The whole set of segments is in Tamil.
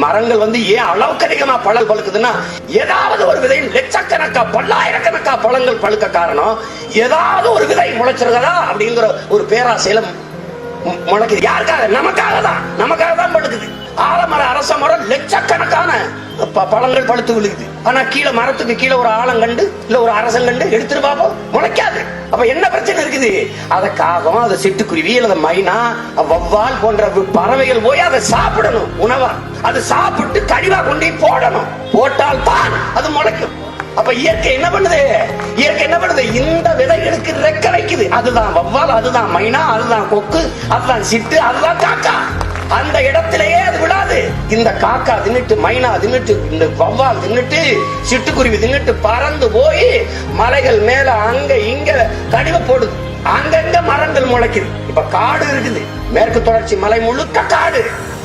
மரங்கள் ஏன் அளவுக்கு அதிகமா பழம் பழுக்குதுன்னா, ஏதாவது ஒரு விதை லட்சக்கணக்கா பல்லாயிரக்கணக்கா பழங்கள் பழுக்க காரணம் ஏதாவது ஒரு விதை முளைச்சிருக்கா அப்படிங்கிற ஒரு பேராசையில முளைக்குது. யாருக்காக? நமக்காக தான் பழுக்குது. ஆலமரம், அரச மரம் லட்சக்கணக்கான பழங்கள் பழுத்து விழுகுது. ஆனா கீழே மரத்துக்கு கீழே ஒரு ஆலங்கண்டு இல்ல ஒரு அரசங்கண்டு எடுத்துட்டு பாப்போம், முளைக்காது. அப்ப என்ன பிரச்சனை இருக்குது? அதை காகம், அதை சிட்டுக்குருவி அல்லது மைனா, வவ்வால் போன்ற பறவைகள் போய் அதை சாப்பிடணும் உணவா. அது சாப்பிட்டு கழிவா கொண்டு போடணும். போட்டால் தான் அது முளைக்கும். அப்ப இயற்கை என்ன பண்ணுது? இந்த விதைகளுக்கு ரெக்க வைக்குது. அதுதான் வவ்வால், அதுதான் மைனா, அதுதான் கொக்கு, அதுதான் சிட்டு, அதுதான் காக்கா. அந்த இடத்திலேயே அது விடாது. இந்த காக்கா தின்னுட்டு, மைனா தின்னுட்டு, இந்த வவ்வால் தின்னுட்டு, சிட்டுக்குருவி தின்னுட்டு பறந்து போய் மலைகள் மேல அங்க இங்க கழிவு போடுது. அங்கங்க மரங்கள் முளைக்குது. இப்ப காடு இருக்குது. மேற்கு தொடர்ச்சி மலை முழுக்க காடு.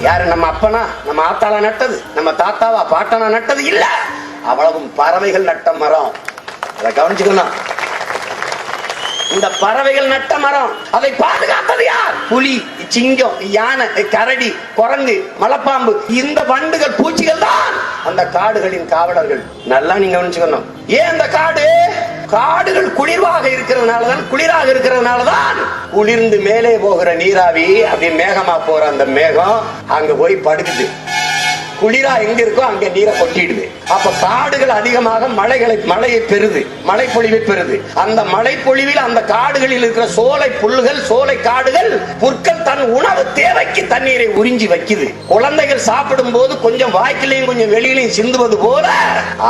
யாரு? நம்ம அப்பனா, நம்ம ஆத்தாளா நட்டது? நம்ம தாத்தாவா பாட்டனா நட்டது? இல்ல. அவ்வளவும் பறவைகள் நட்ட மரம். அதை கவனிச்சுக்கணும். இந்த பறவைகள் நட்ட மரம். அதை பாதுகாத்தது யார்? புலி, சிங்கம், யானை, கரடி, குரங்கு, மலைப்பாம்பு, இந்த வண்டுகள், பூச்சிகள் தான் அந்த காடுகளின் காவலர்கள். நல்லா நீங்க கவனிச்சுக்கணும். ஏன் அந்த காடுகள் குளிராக இருக்கிறதுனாலதான் குளிர்ந்து மேலே போகிற நீராவி அப்படி மேகமா போற அந்த மேகம் அங்க போய் படுக்குது. குளிரா எங்க இருக்கோ அங்க நீரை கொட்டிடுது. அப்ப காடுகள் அதிகமாக மழையை பெறுது, மழைப்பொழிவை பெறுது. அந்த மழைப்பொழிவில் அந்த காடுகளில் இருக்கிற சோலை புல்கள், சோலை காடுகள், புற்கள் தன் உணவு தேவைக்கு தண்ணீரை உறிஞ்சி வைக்குது. குழந்தைகள் சாப்பிடும் போது கொஞ்சம் வாய்க்கிலையும் கொஞ்சம் வெளியிலையும் சிந்துவது போல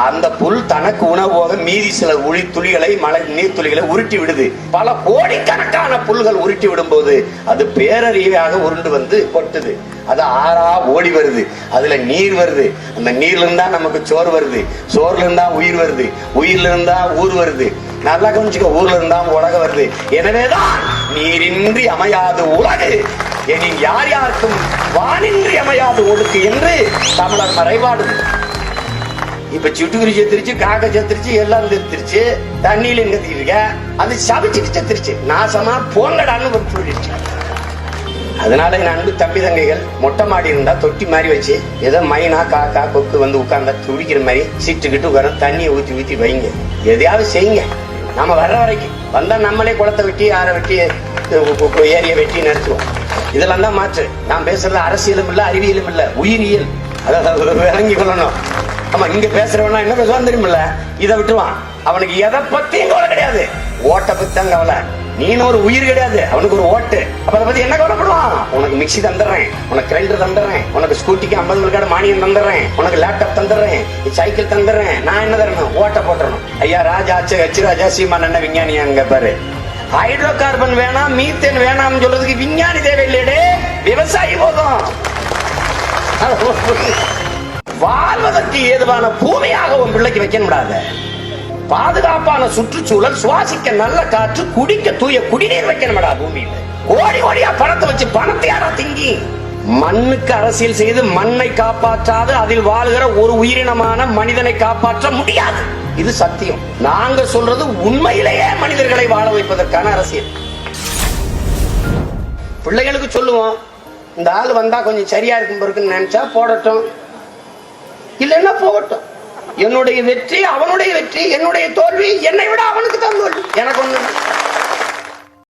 அந்த புல் தனக்கு உணவு போக மீதி சில துளிகளை, மழை நீர் துளிகளை உருட்டி விடுது. பல கோடிக்கணக்கான புல்கள் உருட்டி விடும் போது அது பேரறிவாக உருண்டு வந்து கொட்டுது. அது ஆறா ஓடி வருது. அதுல நீர் வருது. அந்த நீர்ல இருந்தா நமக்கு சோறு வருது. சோறுல இருந்தா உயிர் வருது. உயிர்ல இருந்தா ஊர் வருது. நல்லா கவனிச்சுக்க. ஊர்ல இருந்தா உலக வருது. எனவேதான் நீரின்றி அமையாது உலகு, எனில் யார் யாருக்கும் வானின்றி அமையாது ஒழுக்கு என்று தமிழர் மறைபாடு. இப்ப சிட்டுக்குருவி செத்துருச்சு, காக்கை செத்துருச்சு, எல்லாம் செத்துருச்சு. தண்ணியில எங்க தீருக்க? அது சபிச்சுட்டு செத்துருச்சு. நாசமா போங்கடான்னு சொல்லிடுச்சு. அதனால என் அன்பு தம்பி தங்கைகள், மொட்டை மாடி இருந்தா தொட்டி மாதிரி வச்சு ஏதோ மைனா, காக்கா, கொக்கு உட்கார்ந்தா துடிக்கிற மாதிரி சீட்டுக்கிட்டு உட்கார தண்ணியை ஊத்தி வைங்க. எதையாவது செய்யுங்க. நம்ம வர்ற வரைக்கும் வந்தா நம்மளே குளத்தை வெட்டி, ஆற வெட்டி, ஏரிய வெட்டி நடத்துவோம். இதெல்லாம் தான் மாற்று. நான் பேசுறது அரசியலும் இல்ல, அறிவியலும் இல்ல, உயிரியல். அதாவது விளங்கி கொள்ளணும். ஆமா, இங்க பேசுறவனா என்ன பேசுவான் தெரியுமில்ல? இதை விட்டுருவான். அவனுக்கு எதை பத்தியும் கவலை கிடையாது. ஓட்ட பத்தி தான் கவலை. நீனு ஒரு உயிர் கிடையாது, அவனுக்கு ஒரு ஓட்டு. அப்ப அதை பத்தி என்ன கவலைப்படுவான்? உனக்கு மிக்சி தந்துடுறேன், உனக்கு கிரைண்டர் தந்துடுறேன், உனக்கு ஸ்கூட்டிக்கு 50 விழுக்காடு மானியம் தந்துடுறேன், உனக்கு லேப்டாப் தந்துடுறேன், சைக்கிள் தந்துடுறேன். நான் என்ன தரணும்? ஓட்ட போட்டுறணும். ஐயா ராஜா, ஹெச் ராஜா, சீமான் என்ன விஞ்ஞானியாங்க பாரு. ஹைட்ரோ கார்பன் வேணாம், மீத்தேன் வேணாம்னு சொல்றதுக்கு விஞ்ஞானி தேவையில்லையே, விவசாயி போதும். வாழ்வதற்கு ஏதுவான பூமியாக உன் பிள்ளைக்கு வைக்கக்கூடாத. பாதுகாப்பான சுற்றுச்சூழல், சுவாசிக்க நல்ல காற்று, குடிக்க தூய குடிநீர் வைக்கணும்டா பூமியில. ஓடி ஓடியா பணத்தை வச்சு பணத்தை யாரா திங்கி? மண்ணுக்கு அரசியல் செய்து மண்ணை காப்பாற்றாது அதில் வாழ்கிற ஒரு உயிரினமான மனிதனை காப்பாற்ற முடியாது. இது சத்தியம். நாங்க சொல்றது உண்மையிலேயே மனிதர்களை வாழ வைப்பதற்கான அரசியல். பிள்ளைகளுக்கு சொல்லுவோம், இந்த ஆள் வந்தா கொஞ்சம் சரியா இருக்கும் நினைச்சா போடட்டும், இல்லைன்னா போகட்டும். என்னுடைய வெற்றி அவனுடைய வெற்றி, என்னுடைய தோல்வி என்னை விட அவனுக்கு தான் தோல்வி. எனக்கு ஒண்ணு